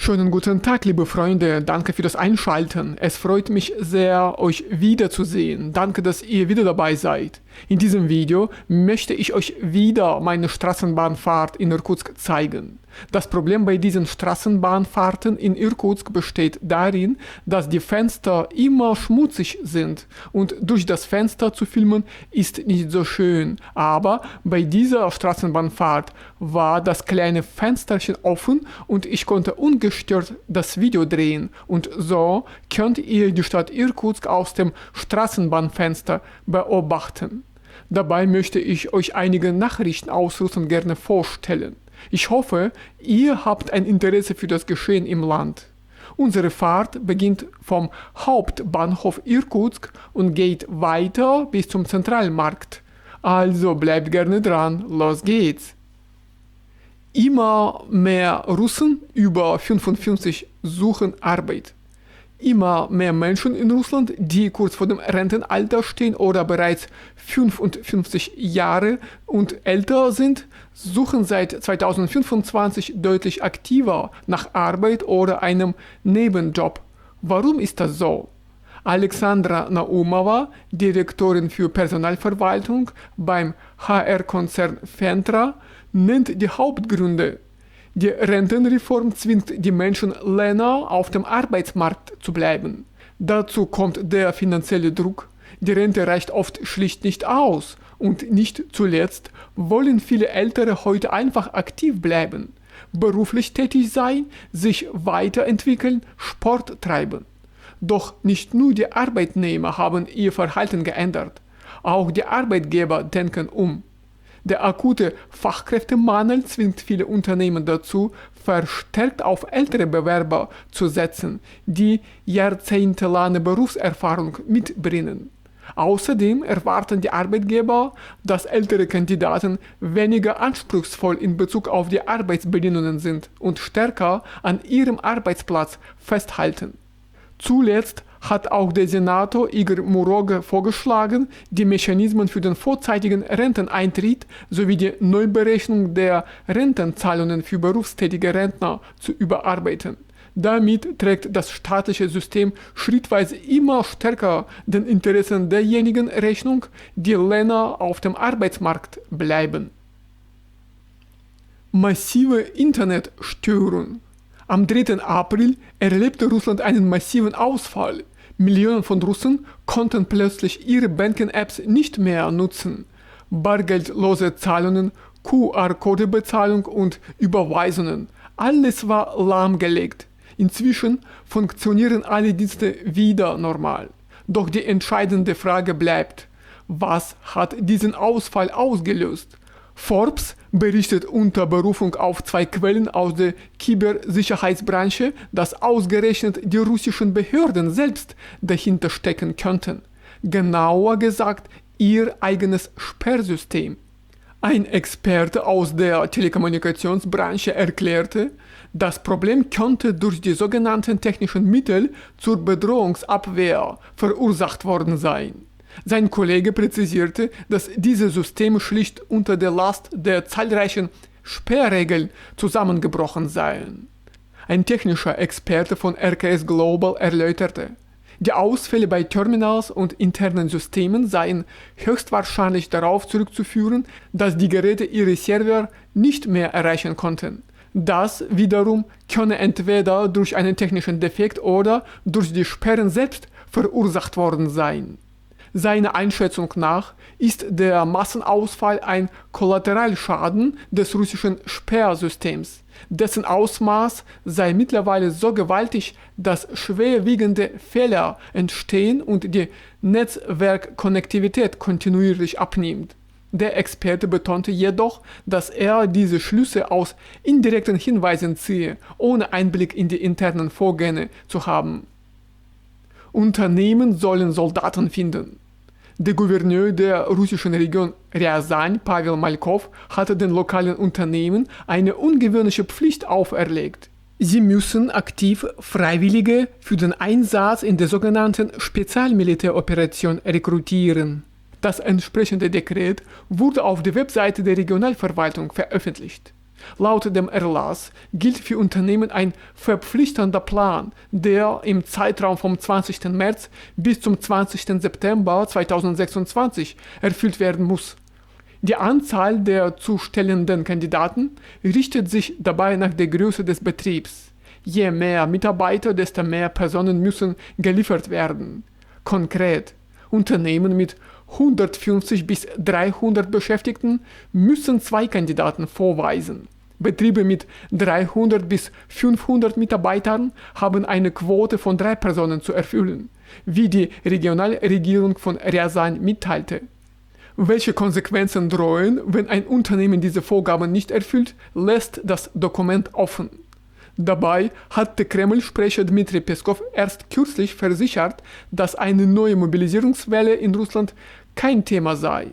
Schönen guten Tag, liebe Freunde. Danke für das Einschalten. Es freut mich sehr, euch wiederzusehen. Danke, dass ihr wieder dabei seid. In diesem Video möchte ich euch wieder meine Straßenbahnfahrt in Irkutsk zeigen. Das Problem bei diesen Straßenbahnfahrten in Irkutsk besteht darin, dass die Fenster immer schmutzig sind und durch das Fenster zu filmen ist nicht so schön. Aber bei dieser Straßenbahnfahrt war das kleine Fensterchen offen und ich konnte ungestört das Video drehen und so könnt ihr die Stadt Irkutsk aus dem Straßenbahnfenster beobachten. Dabei möchte ich euch einige Nachrichten aus Russland gerne vorstellen. Ich hoffe, ihr habt ein Interesse für das Geschehen im Land. Unsere Fahrt beginnt vom Hauptbahnhof Irkutsk und geht weiter bis zum Zentralmarkt. Also bleibt gerne dran, los geht's! Immer mehr Russen über 55 suchen Arbeit. Immer mehr Menschen in Russland, die kurz vor dem Rentenalter stehen oder bereits 55 Jahre und älter sind, suchen seit 2025 deutlich aktiver nach Arbeit oder einem Nebenjob. Warum ist das so? Alexandra Naumova, Direktorin für Personalverwaltung beim HR-Konzern Fentra, nennt die Hauptgründe. Die Rentenreform zwingt die Menschen länger auf dem Arbeitsmarkt zu bleiben. Dazu kommt der finanzielle Druck. Die Rente reicht oft schlicht nicht aus. Und nicht zuletzt wollen viele Ältere heute einfach aktiv bleiben, beruflich tätig sein, sich weiterentwickeln, Sport treiben. Doch nicht nur die Arbeitnehmer haben ihr Verhalten geändert. Auch die Arbeitgeber denken um. Der akute Fachkräftemangel zwingt viele Unternehmen dazu, verstärkt auf ältere Bewerber zu setzen, die jahrzehntelange Berufserfahrung mitbringen. Außerdem erwarten die Arbeitgeber, dass ältere Kandidaten weniger anspruchsvoll in Bezug auf die Arbeitsbedingungen sind und stärker an ihrem Arbeitsplatz festhalten. Zuletzt hat auch der Senator Igor Muroge vorgeschlagen, die Mechanismen für den vorzeitigen Renteneintritt sowie die Neuberechnung der Rentenzahlungen für berufstätige Rentner zu überarbeiten. Damit trägt das staatliche System schrittweise immer stärker den Interessen derjenigen Rechnung, die länger auf dem Arbeitsmarkt bleiben. Massive Internetstörung. Am 3. April erlebte Russland einen massiven Ausfall. Millionen von Russen konnten plötzlich ihre Banking-Apps nicht mehr nutzen. Bargeldlose Zahlungen, QR-Code-Bezahlung und Überweisungen. Alles war lahmgelegt. Inzwischen funktionieren alle Dienste wieder normal. Doch die entscheidende Frage bleibt: Was hat diesen Ausfall ausgelöst? Forbes berichtet unter Berufung auf 2 Quellen aus der Cybersicherheitsbranche, dass ausgerechnet die russischen Behörden selbst dahinter stecken könnten. Genauer gesagt, ihr eigenes Sperrsystem. Ein Experte aus der Telekommunikationsbranche erklärte, das Problem könnte durch die sogenannten technischen Mittel zur Bedrohungsabwehr verursacht worden sein. Sein Kollege präzisierte, dass diese Systeme schlicht unter der Last der zahlreichen Sperrregeln zusammengebrochen seien. Ein technischer Experte von RKS Global erläuterte, die Ausfälle bei Terminals und internen Systemen seien höchstwahrscheinlich darauf zurückzuführen, dass die Geräte ihre Server nicht mehr erreichen konnten. Das wiederum könne entweder durch einen technischen Defekt oder durch die Sperren selbst verursacht worden sein. Seiner Einschätzung nach ist der Massenausfall ein Kollateralschaden des russischen Sperrsystems. Dessen Ausmaß sei mittlerweile so gewaltig, dass schwerwiegende Fehler entstehen und die Netzwerkkonnektivität kontinuierlich abnimmt. Der Experte betonte jedoch, dass er diese Schlüsse aus indirekten Hinweisen ziehe, ohne Einblick in die internen Vorgänge zu haben. Unternehmen sollen Soldaten finden. Der Gouverneur der russischen Region Ryazan, Pavel Malkov, hatte den lokalen Unternehmen eine ungewöhnliche Pflicht auferlegt. Sie müssen aktiv Freiwillige für den Einsatz in der sogenannten Spezialmilitäroperation rekrutieren. Das entsprechende Dekret wurde auf der Webseite der Regionalverwaltung veröffentlicht. Laut dem Erlass gilt für Unternehmen ein verpflichtender Plan, der im Zeitraum vom 20. März bis zum 20. September 2026 erfüllt werden muss. Die Anzahl der zu stellenden Kandidaten richtet sich dabei nach der Größe des Betriebs. Je mehr Mitarbeiter, desto mehr Personen müssen geliefert werden. Konkret, Unternehmen mit 150 bis 300 Beschäftigten müssen 2 Kandidaten vorweisen. Betriebe mit 300 bis 500 Mitarbeitern haben eine Quote von 3 Personen zu erfüllen, wie die Regionalregierung von Rязань mitteilte. Welche Konsequenzen drohen, wenn ein Unternehmen diese Vorgaben nicht erfüllt, lässt das Dokument offen. Dabei hat der Kreml-Sprecher Dmitri Peskov erst kürzlich versichert, dass eine neue Mobilisierungswelle in Russland kein Thema sei.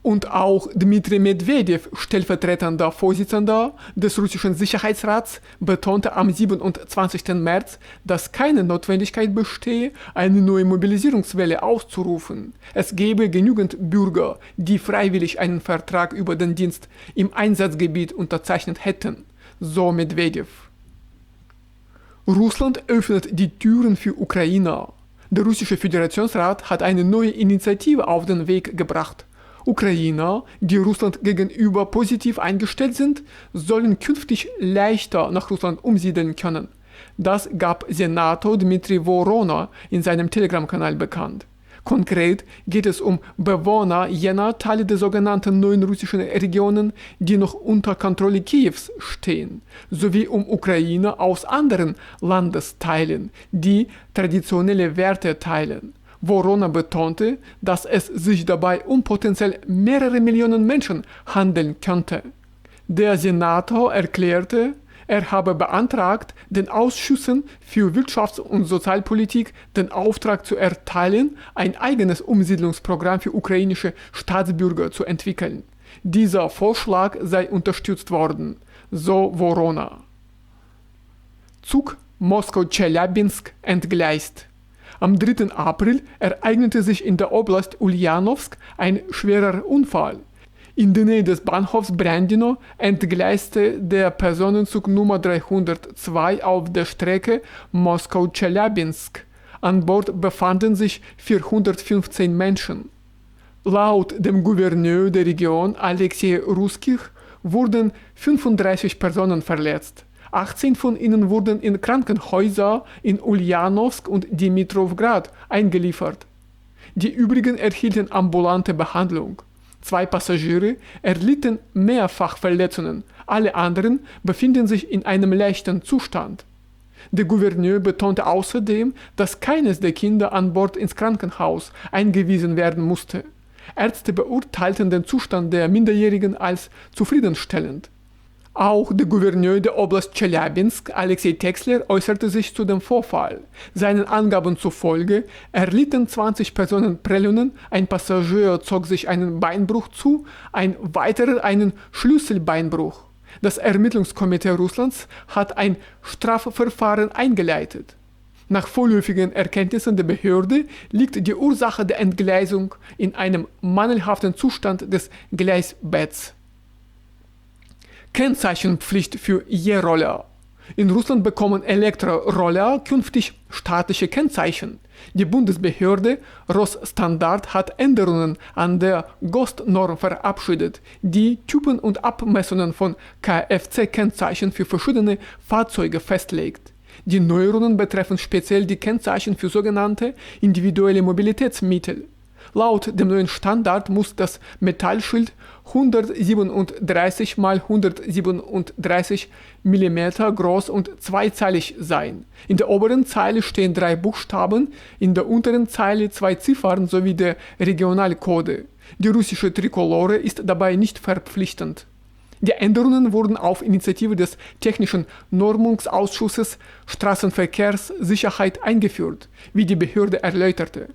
Und auch Dmitri Medvedev, stellvertretender Vorsitzender des russischen Sicherheitsrats, betonte am 27. März, dass keine Notwendigkeit bestehe, eine neue Mobilisierungswelle auszurufen. Es gebe genügend Bürger, die freiwillig einen Vertrag über den Dienst im Einsatzgebiet unterzeichnet hätten, so Medvedev. Russland öffnet die Türen für Ukrainer. Der russische Föderationsrat hat eine neue Initiative auf den Weg gebracht. Ukrainer, die Russland gegenüber positiv eingestellt sind, sollen künftig leichter nach Russland umsiedeln können. Das gab Senator Dmitri Worona in seinem Telegram-Kanal bekannt. Konkret geht es um Bewohner jener Teile der sogenannten neuen russischen Regionen, die noch unter Kontrolle Kiews stehen, sowie um Ukrainer aus anderen Landesteilen, die traditionelle Werte teilen. Worona betonte, dass es sich dabei um potenziell mehrere Millionen Menschen handeln könnte. Der Senator erklärte, er habe beantragt, den Ausschüssen für Wirtschafts- und Sozialpolitik den Auftrag zu erteilen, ein eigenes Umsiedlungsprogramm für ukrainische Staatsbürger zu entwickeln. Dieser Vorschlag sei unterstützt worden, so Worona. Zug Moskau-Tscheljabinsk entgleist. Am 3. April ereignete sich in der Oblast Uljanowsk ein schwerer Unfall. In der Nähe des Bahnhofs Brandino entgleiste der Personenzug Nummer 302 auf der Strecke Moskau-Tscheljabinsk. An Bord befanden sich 415 Menschen. Laut dem Gouverneur der Region Alexei Russkich wurden 35 Personen verletzt. 18 von ihnen wurden in Krankenhäuser in Uljanowsk und Dimitrovgrad eingeliefert. Die übrigen erhielten ambulante Behandlung. 2 Passagiere erlitten mehrfach Verletzungen, alle anderen befinden sich in einem leichten Zustand. Der Gouverneur betonte außerdem, dass keines der Kinder an Bord ins Krankenhaus eingewiesen werden musste. Ärzte beurteilten den Zustand der Minderjährigen als zufriedenstellend. Auch der Gouverneur der Oblast Tscheljabinsk, Alexei Texler, äußerte sich zu dem Vorfall. Seinen Angaben zufolge erlitten 20 Personen Prellungen, ein Passagier zog sich einen Beinbruch zu, ein weiterer einen Schlüsselbeinbruch. Das Ermittlungskomitee Russlands hat ein Strafverfahren eingeleitet. Nach vorläufigen Erkenntnissen der Behörde liegt die Ursache der Entgleisung in einem mangelhaften Zustand des Gleisbetts. Kennzeichenpflicht für E-Roller. In Russland bekommen Elektroroller künftig staatliche Kennzeichen. Die Bundesbehörde Rosstandart hat Änderungen an der GOST-Norm verabschiedet, die Typen und Abmessungen von Kfz-Kennzeichen für verschiedene Fahrzeuge festlegt. Die Neuerungen betreffen speziell die Kennzeichen für sogenannte individuelle Mobilitätsmittel. Laut dem neuen Standard muss das Metallschild 137 x 137 mm groß und zweizeilig sein. In der oberen Zeile stehen 3 Buchstaben, in der unteren Zeile 2 Ziffern sowie der Regionalcode. Die russische Trikolore ist dabei nicht verpflichtend. Die Änderungen wurden auf Initiative des Technischen Normungsausschusses Straßenverkehrssicherheit eingeführt, wie die Behörde erläuterte.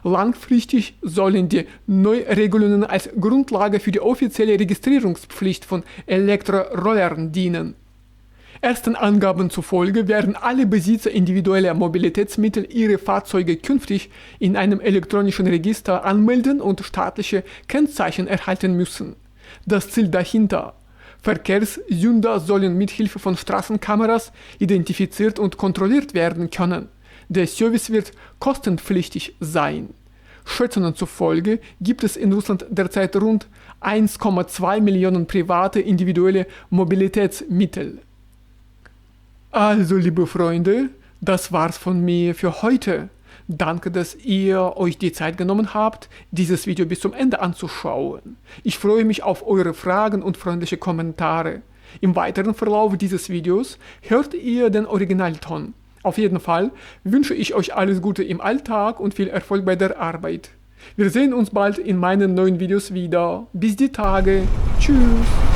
Langfristig sollen die Neuregelungen als Grundlage für die offizielle Registrierungspflicht von Elektrorollern dienen. Ersten Angaben zufolge werden alle Besitzer individueller Mobilitätsmittel ihre Fahrzeuge künftig in einem elektronischen Register anmelden und staatliche Kennzeichen erhalten müssen. Das Ziel dahinter: Verkehrssünder sollen mithilfe von Straßenkameras identifiziert und kontrolliert werden können. Der Service wird kostenpflichtig sein. Schätzungen zufolge gibt es in Russland derzeit rund 1,2 Millionen private individuelle Mobilitätsmittel. Also, liebe Freunde, das war's von mir für heute. Danke, dass ihr euch die Zeit genommen habt, dieses Video bis zum Ende anzuschauen. Ich freue mich auf eure Fragen und freundliche Kommentare. Im weiteren Verlauf dieses Videos hört ihr den Originalton. Auf jeden Fall wünsche ich euch alles Gute im Alltag und viel Erfolg bei der Arbeit. Wir sehen uns bald in meinen neuen Videos wieder. Bis die Tage. Tschüss.